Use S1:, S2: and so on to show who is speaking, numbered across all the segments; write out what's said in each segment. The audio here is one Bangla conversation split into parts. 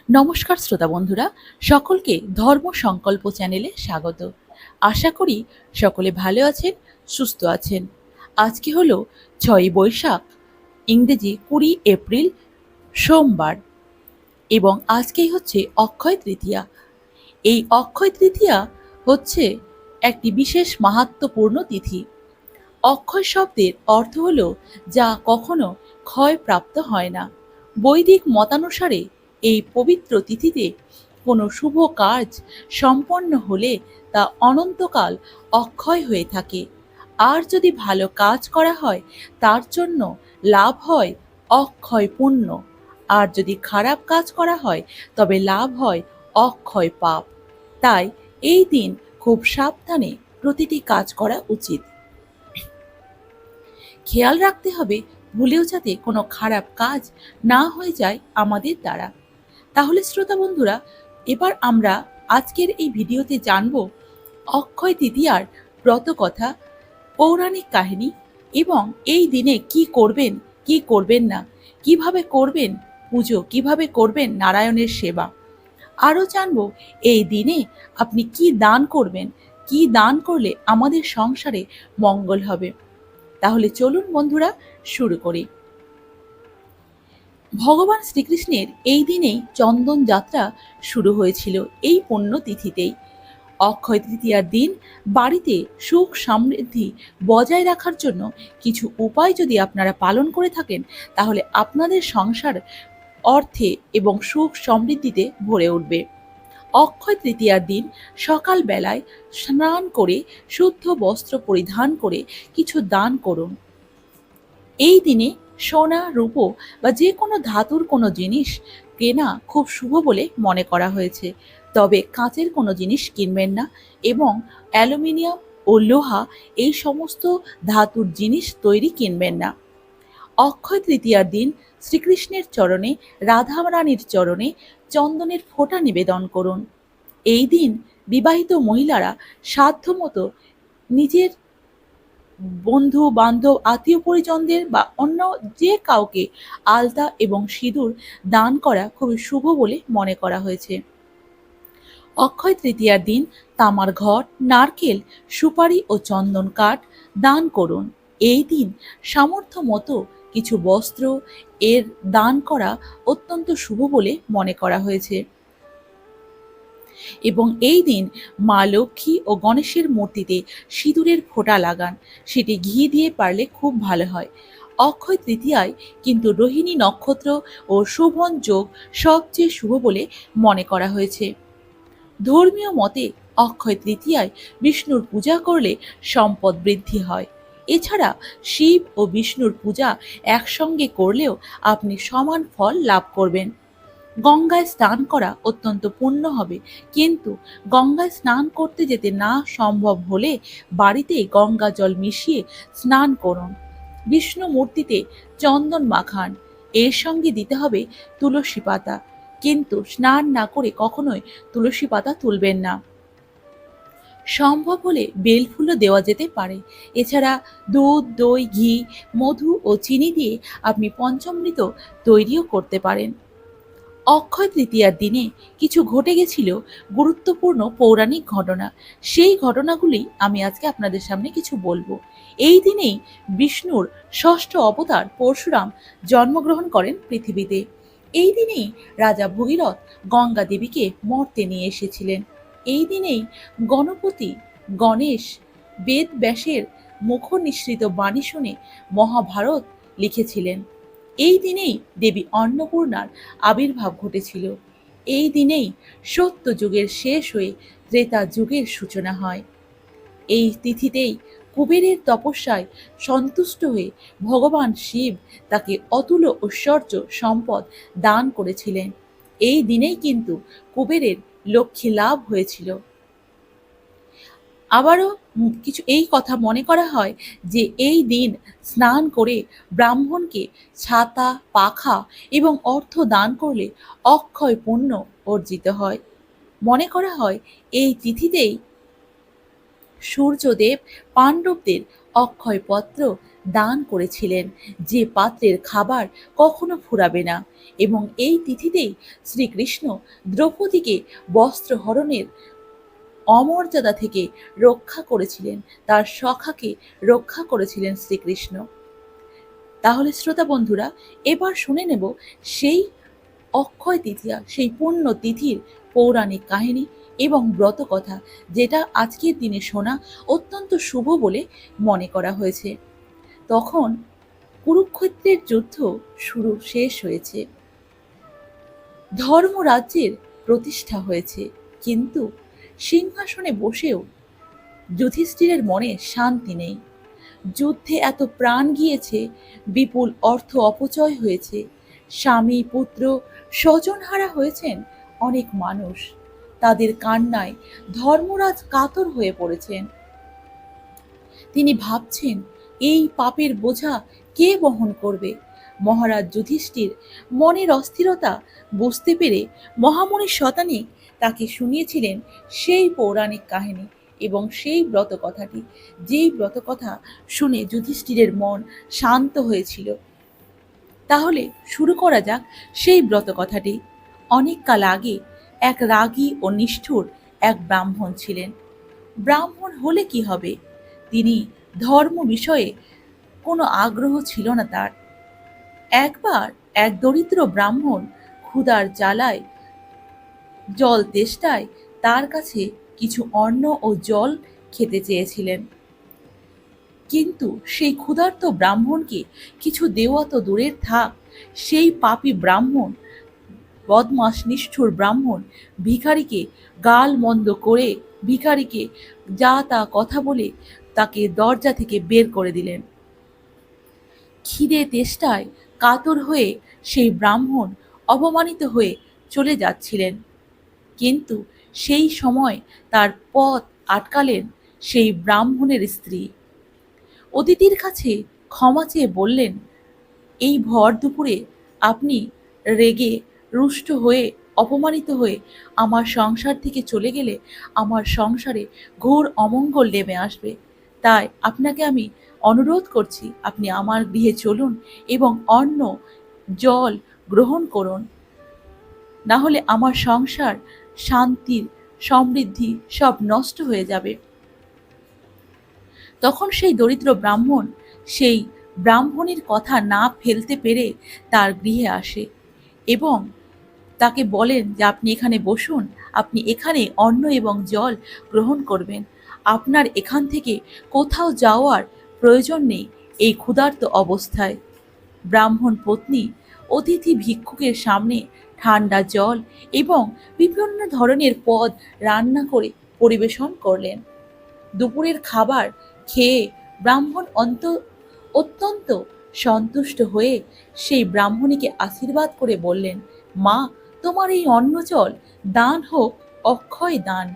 S1: নমস্কার শ্রোতা বন্ধুরা, সকলকে ধর্ম সংকল্প চ্যানেলে স্বাগত। আশা করি সকলে ভালো আছেন, সুস্থ আছেন। আজকে হলো 6ই বৈশাখ, ইংরেজি 20 এপ্রিল, সোমবার, এবং আজকেই হচ্ছে অক্ষয় তৃতীয়া। এই অক্ষয় তৃতীয়া হচ্ছে একটি বিশেষ মাহাত্ম্যপূর্ণ তিথি। অক্ষয় শব্দের অর্থ হল যা কখনো ক্ষয়প্রাপ্ত হয় না। বৈদিক মতানুসারে এই পবিত্র তিথিতে কোনো শুভ কাজ সম্পন্ন হলে তা অনন্তকাল অক্ষয় হয়ে থাকে। আর যদি ভালো কাজ করা হয় তার জন্য লাভ হয় অক্ষয় পুণ্য, আর যদি খারাপ কাজ করা হয় তবে লাভ হয় অক্ষয় পাপ। তাই এই দিন খুব সাবধানে প্রতিটি কাজ করা উচিত। খেয়াল রাখতে হবে ভুলেও যাতে কোনো খারাপ কাজ না হয়ে যায় আমাদের দ্বারা। তাহলে শ্রোতা বন্ধুরা, এবার আমরা আজকের এই ভিডিওতে জানব অক্ষয় তৃতীয়ার ব্রত কথা, পৌরাণিক কাহিনী, এবং এই দিনে কি করবেন কি করবেন না, কিভাবে করবেন পুজো, কিভাবে করবেন নারায়ণের সেবা। আরও জানব এই দিনে আপনি কি দান করবেন, কি দান করলে আমাদের সংসারে মঙ্গল হবে। তাহলে চলুন বন্ধুরা, শুরু করি। ভগবান শ্রীকৃষ্ণের এই দিনেই চন্দন যাত্রা শুরু হয়েছিল, এই পুণ্য তিথিতেই। অক্ষয় তৃতীয়ার দিন বাড়িতে সুখ সমৃদ্ধি বজায় রাখার জন্য কিছু উপায় যদি আপনারা পালন করে থাকেন, তাহলে আপনাদের সংসার অর্থে এবং সুখ সমৃদ্ধিতে ভরে উঠবে। অক্ষয় তৃতীয়ার দিন সকাল বেলায় স্নান করে শুদ্ধ বস্ত্র পরিধান করে কিছু দান করুন। এই দিনে সোনা, রূপো বা যে কোনো ধাতুর কোনো জিনিস কেনা খুব শুভ বলে মনে করা হয়েছে। তবে কাঁচের কোনো জিনিস কিনবেন না, এবং অ্যালুমিনিয়াম ও লোহা এই সমস্ত ধাতুর জিনিস তৈরি কিনবেন না। অক্ষয় তৃতীয়ার দিন শ্রীকৃষ্ণের চরণে, রাধা রানীর চরণে চন্দনের ফোঁটা নিবেদন করুন। এই দিন বিবাহিত মহিলারা সাধ্যমতো নিজের বন্ধু বান্ধব, আত্মীয় পরিজনদের বা অন্য যে কাউকে আলতা এবং সিঁদুর দান করা খুবই শুভ বলে মনে করা হয়েছে। অক্ষয় তৃতীয়ার দিন তামার ঘট, নারকেল, সুপারি ও চন্দন কাঠ দান করুন। এই দিন সামর্থ্য মতো কিছু বস্ত্র এর দান করা অত্যন্ত শুভ বলে মনে করা হয়েছে। এবং এই দিন মা লক্ষ্মী ও গণেশের মূর্তিতে সিঁদুরের ফোঁটা লাগান, সেটি ঘি দিয়ে পারলে খুব ভালো হয়। অক্ষয় তৃতীয়ায় কিন্তু রোহিণী নক্ষত্র ও শোভন যোগ সবচেয়ে শুভ বলে মনে করা হয়েছে। ধর্মীয় মতে অক্ষয় তৃতীয়ায় বিষ্ণুর পূজা করলে সম্পদ বৃদ্ধি হয়। এছাড়া শিব ও বিষ্ণুর পূজা একসঙ্গে করলেও আপনি সমান ফল লাভ করবেন। গঙ্গায় স্নান করা অত্যন্ত পুণ্য হবে, কিন্তু গঙ্গায় স্নান করতে যেতে না সম্ভব হলে বাড়িতেই গঙ্গা জল মিশিয়ে স্নান করুন। বিষ্ণু মূর্তিতে চন্দন মাখান, এর সঙ্গে দিতে হবে তুলসী পাতা, কিন্তু স্নান না করে কখনোই তুলসী পাতা তুলবেন না। সম্ভব হলে বেলফুলও দেওয়া যেতে পারে। এছাড়া দুধ, দই, ঘি, মধু ও চিনি দিয়ে আপনি পঞ্চামৃত তৈরিও করতে পারেন। অক্ষয় তৃতীয়ার দিনে কিছু ঘটে গেছিল গুরুত্বপূর্ণ পৌরাণিক ঘটনা। সেই ঘটনাগুলি আমি আজকে আপনাদের সামনে কিছু বলবো। এই দিনেই বিষ্ণুর ষষ্ঠ অবতার পরশুরাম জন্মগ্রহণ করেন পৃথিবীতে। এই দিনেই রাজা ভগীরথ গঙ্গা দেবীকে মর্তে নিয়ে এসেছিলেন। এই দিনেই গণপতি গণেশ বেদ ব্যাসের মুখ নিঃসৃত বাণী শুনে মহাভারত লিখেছিলেন। এই দিনেই দেবী অন্নপূর্ণার আবির্ভাব ঘটেছিল। এই দিনেই সত্য যুগের শেষ হয়ে ত্রেতা যুগের সূচনা হয়। এই তিথিতেই কুবেরের তপস্যায় সন্তুষ্ট হয়ে ভগবান শিব তাকে অতুল্য ঐশ্বর্য সম্পদ দান করেছিলেন। এই দিনেই কিন্তু কুবেরের লক্ষ্মী লাভ হয়েছিল। আবারও কিছু এই কথা মনে করা হয় যে এই দিন স্নান করে ব্রাহ্মণকে ছাতা, পাখা এবং অর্থ দান করলে অক্ষয় পুণ্য অর্জিত হয়। মনে করা হয় এই তিথিতেই সূর্যদেব পাণ্ডবদের অক্ষয় পত্র দান করেছিলেন, যে পাত্রের খাবার কখনো ফুরাবে না। এবং এই তিথিতেই শ্রীকৃষ্ণ দ্রৌপদীকে বস্ত্রহরণের অমর্যাদা থেকে রক্ষা করেছিলেন, তার সখাকে রক্ষা করেছিলেন শ্রীকৃষ্ণ। তাহলে শ্রোতা বন্ধুরা, এবার শুনে নেব সেই অক্ষয় তৃতীয়া, সেই পুণ্য তিথির পৌরাণিক কাহিনী এবং ব্রত কথা, যেটা আজকের দিনে শোনা অত্যন্ত শুভ বলে মনে করা হয়েছে। তখন কুরুক্ষেত্রের যুদ্ধ শেষ হয়েছে, ধর্মরাজ্যের প্রতিষ্ঠা হয়েছে, কিন্তু সিংহাসনে বসেও যুধিষ্ঠিরের মনে শান্তি নেই। যুদ্ধে এত প্রাণ গিয়েছে, বিপুল অর্থ অপচয় হয়েছে, স্বামী পুত্র স্বজনহারা হয়েছেন অনেক মানুষ। তাদের কান্নায় ধর্মরাজ কাতর হয়ে পড়েছেন। তিনি ভাবছেন, এই পাপের বোঝা কে বহন করবে? মহারাজ যুধিষ্ঠির মনের অস্থিরতা বুঝতে পেরে মহামুনি শতানিক তাকে শুনিয়েছিলেন সেই পৌরাণিক কাহিনী এবং সেই ব্রত কথাটি, যেই ব্রত কথা শুনে যুধিষ্ঠিরের মন শান্ত হয়েছিল। তাহলে শুরু করা যাক সেই ব্রত কথাটি। অনেক কাল আগে এক রাগী ও নিষ্ঠুর এক ব্রাহ্মণ ছিলেন। ব্রাহ্মণ হলে কি হবে? তিনি ধর্ম বিষয়ে কোনো আগ্রহ ছিল না তার। একবার এক দরিদ্র ব্রাহ্মণ ক্ষুধার জ্বালায়, জল তেষ্টায় তার কাছে কিছু অন্ন ও জল খেতে চেয়েছিলেন। কিন্তু সেই ক্ষুধার্ত ব্রাহ্মণকে কিছু দেওয়া তো দূরের থাক, সেই পাপী ব্রাহ্মণ, বদমাস নিষ্ঠুর ব্রাহ্মণ ভিখারিকে গাল মন্দ করে, ভিখারিকে যা তা কথা বলে তাকে দরজা থেকে বের করে দিলেন। খিদে তেষ্টায় কাতর হয়ে সেই ব্রাহ্মণ অপমানিত হয়ে চলে যাচ্ছিলেন, কিন্তু সেই সময় তার পথ আটকালেন সেই ব্রাহ্মণের স্ত্রী। অতিথির কাছে ক্ষমা চেয়ে বললেন, এই ভর দুপুরে আপনি রেগে রুষ্ট হয়ে, অপমানিত হয়ে আমার সংসার থেকে চলে গেলে আমার সংসারে ঘোর অমঙ্গল নেমে আসবে। তাই আপনাকে আমি অনুরোধ করছি, আপনি আমার গৃহে চলুন এবং অন্ন জল গ্রহণ করুন, না হলে আমার সংসার, শান্তির সমৃদ্ধি সব নষ্ট হয়ে যাবে। তখন সেই দরিদ্র ব্রাহ্মণ সেই ব্রাহ্মণের কথা না ফেলতে পেরে তার গৃহে আসে এবং তাকে বলেন যে আপনি এখানে বসুন, আপনি এখানে অন্ন এবং জল গ্রহণ করবেন, আপনার এখান থেকে কোথাও যাওয়ার প্রয়োজন নেই এই ক্ষুধার্ত অবস্থায়। ব্রাহ্মণ পত্নী অতিথি ভিক্ষুকের সামনে ঠান্ডা জল এবং বিভিন্ন ধরনের পদ রান্না করে পরিবেশন করলেন। দুপুরের খাবার খেয়ে ব্রাহ্মণ অত্যন্ত সন্তুষ্ট হয়ে সেই ব্রাহ্মণীকে আশীর্বাদ করে বললেন, মা, তোমার এই অন্ন জল দান হোক অক্ষয় দান।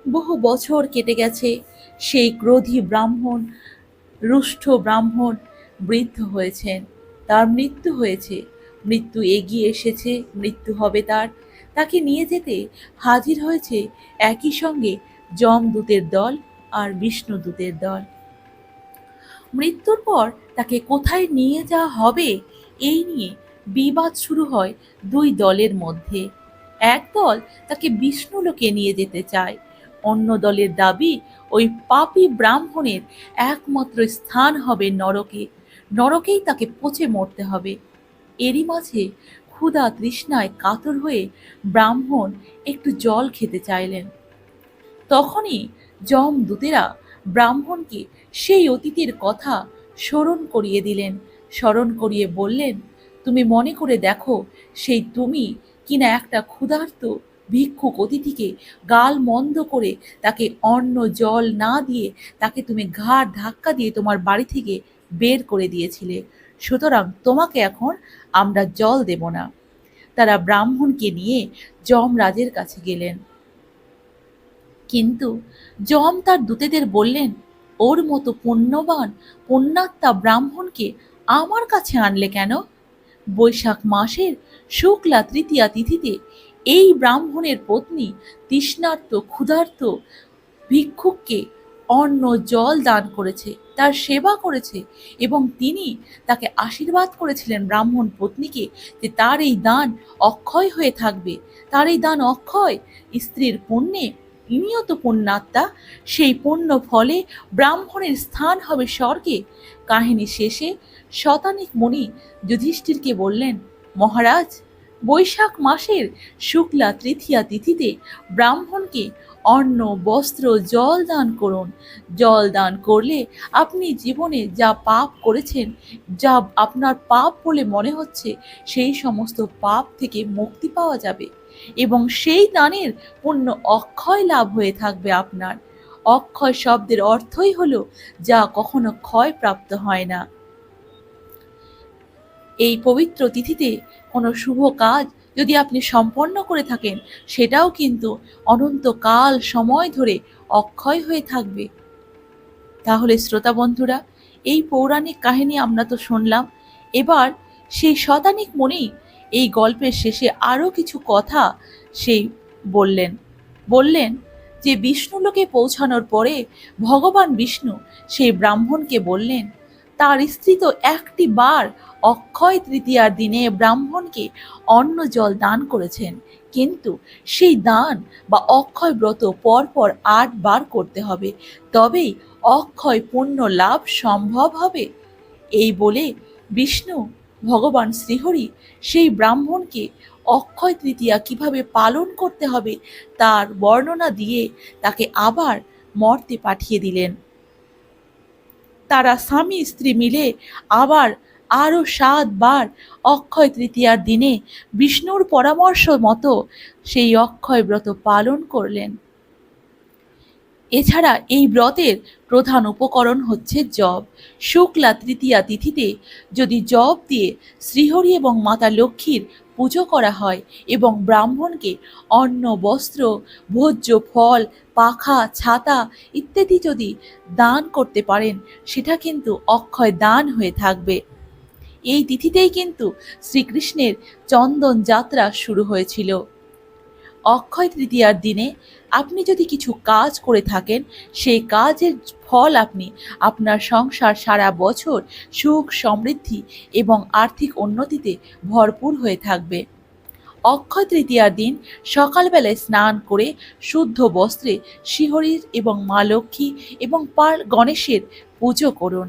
S1: বহু বছর কেটে গেছে, সেই ক্রোধী ব্রাহ্মণ, রুষ্ট ব্রাহ্মণ বৃদ্ধ হয়েছেন, তার মৃত্যু হয়েছে, মৃত্যু এগিয়ে এসেছে, মৃত্যু হবে তার। তাকে নিয়ে যেতে হাজির হয়েছে একই সঙ্গে যমদূতের দল আর বিষ্ণুদূতের দল। মৃত্যুর পর তাকে কোথায় নিয়ে যাওয়া হবে এই নিয়ে বিবাদ শুরু হয় দুই দলের মধ্যে। এক দল তাকে বিষ্ণুলোকে নিয়ে যেতে চায়, অন্য দলের দাবি ওই পাপী ব্রাহ্মণের একমাত্র স্থান হবে নরকে, নরকেই তাকে পচে মরতে হবে। এরই মাঝে ক্ষুধা তৃষ্ণায় কাতর হয়ে ব্রাহ্মণ একটু জল খেতে চাইলেন। তখনই যমদূতেরা ব্রাহ্মণকে সেই অতীতের কথা স্মরণ করিয়ে দিলেন, স্মরণ করিয়ে বললেন, তুমি মনে করে দেখো, সেই তুমি কিনা একটা ক্ষুধার্ত ভিক্ষুক অতিথিকে গাল মন্দ করে তাকে অন্ন জল না দিয়ে তাকে তুমি ঘাড় ধাক্কা দিয়ে তোমার বাড়ি থেকে বের করে দিয়েছিলে। সুতরাং তোমাকে এখন আমরা জল দেব না। তারা ব্রাহ্মণকে নিয়ে যমরাজের কাছে গেলেন, কিন্তু যম তার দূতেদের বললেন, ওর মতো পুণ্যবান পুণ্যাত্মা ব্রাহ্মণকে আমার কাছে আনলে কেন? বৈশাখ মাসের শুক্লা তৃতীয়া তিথিতে এই ব্রাহ্মণের পত্নী তৃষ্ণার্ত ক্ষুধার্ত ভিক্ষুককে অন্ন জল দান করেছে, তার সেবা করেছে এবং তিনি তাকে আশীর্বাদ করেছিলেন ব্রাহ্মণ পত্নীকে যে তার এই দান অক্ষয় হয়ে থাকবে, তার এই দান অক্ষয়। স্ত্রীর পুণ্যে ইনিও তো পুণ্যাত্মা, সেই পুণ্য ফলে ব্রাহ্মণের স্থান হবে স্বর্গে। কাহিনী শেষে শতানিক মুনি যুধিষ্ঠিরকে বললেন, মহারাজ, বৈশাখ মাসের শুক্লা তৃতীয়া তিথিতে ব্রাহ্মণকে অন্ন, বস্ত্র, জল দান করুন। জল দান করলে আপনি জীবনে যা পাপ করেছেন, যা আপনার পাপ বলে মনে হচ্ছে, সেই সমস্ত পাপ থেকে মুক্তি পাওয়া যাবে এবং সেই দানের পুণ্য অক্ষয় লাভ হয়ে থাকবে আপনার। অক্ষয় শব্দের অর্থই হলো যা কখনো ক্ষয়প্রাপ্ত হয় না। এই পবিত্র তিথিতে কোনো শুভ কাজ যদি আপনি সম্পন্ন করে থাকেন, সেটাও কিন্তু অনন্তকাল সময় ধরে অক্ষয় হয়ে থাকবে। তাহলে শ্রোতা বন্ধুরা, এই পৌরাণিক কাহিনী আমরা তো শুনলাম। এবার সেই শতানিক মুনি এই গল্পের শেষে আরও কিছু কথা সেই বললেন যে বিষ্ণুলোকে পৌঁছানোর পরে ভগবান বিষ্ণু সেই ব্রাহ্মণকে বললেন, তার স্ত্রী তো একটি বার অক্ষয় তৃতীয়ার দিনে ব্রাহ্মণকে অন্ন জল দান করেছেন, কিন্তু সেই দান বা অক্ষয় ব্রত পরপর 8 বার করতে হবে, তবেই অক্ষয় পুণ্য লাভ সম্ভব হবে। এই বলে বিষ্ণু ভগবান শ্রীহরি সেই ব্রাহ্মণকে অক্ষয় তৃতীয়া কিভাবে পালন করতে হবে তার বর্ণনা দিয়ে তাকে আবার মর্তে পাঠিয়ে দিলেন। তারা স্বামী স্ত্রী মিলে আবার আরও 7 বার অক্ষয় তৃতীয়ার দিনে বিষ্ণুর পরামর্শ মতো সেই অক্ষয় ব্রত পালন করলেন। এছাড়া এই ব্রতের প্রধান উপকরণ হচ্ছে জব। শুক্লা তৃতীয়া তিথিতে যদি জব দিয়ে শ্রীহরি এবং মাতা লক্ষ্মীর পুজো করা হয় এবং ব্রাহ্মণকে অন্ন, বস্ত্র, ভোজ্য ফল, পাখা, ছাতা ইত্যাদি যদি দান করতে পারেন, সেটা কিন্তু অক্ষয় দান হয়ে থাকবে। এই তিথিতেই কিন্তু শ্রীকৃষ্ণের চন্দন যাত্রা শুরু হয়েছিল। অক্ষয় তৃতীয়ার দিনে আপনি যদি কিছু কাজ করে থাকেন, সেই কাজের ফল আপনি আপনার সংসার সারা বছর সুখ, সমৃদ্ধি এবং আর্থিক উন্নতিতে ভরপুর হয়ে থাকবে। অক্ষয় তৃতীয়ার দিন সকালবেলায় স্নান করে শুদ্ধ বস্ত্রে শ্রীহরির এবং মা লক্ষ্মী এবং গণেশের পুজো করুন।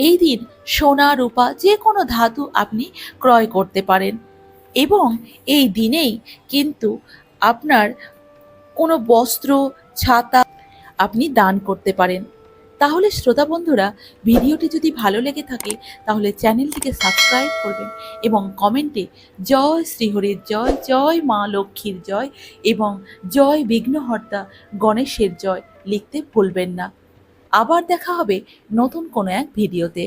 S1: এই দিন সোনা, রূপা যে কোনো ধাতু আপনি ক্রয় করতে পারেন এবং এই দিনেই কিন্তু আপনার কোনো বস্ত্র, ছাতা আপনি দান করতে পারেন। তাহলে শ্রোতা বন্ধুরা, ভিডিওটি যদি ভালো লেগে থাকে তাহলে চ্যানেলটিকে সাবস্ক্রাইব করবেন এবং কমেন্টে জয় শ্রীহরির জয়, জয় মা লক্ষ্মীর জয় এবং জয় বিঘ্নহর্তা গণেশের জয় লিখতে ভুলবেন না। আবার দেখা হবে নতুন কোনো এক ভিডিওতে।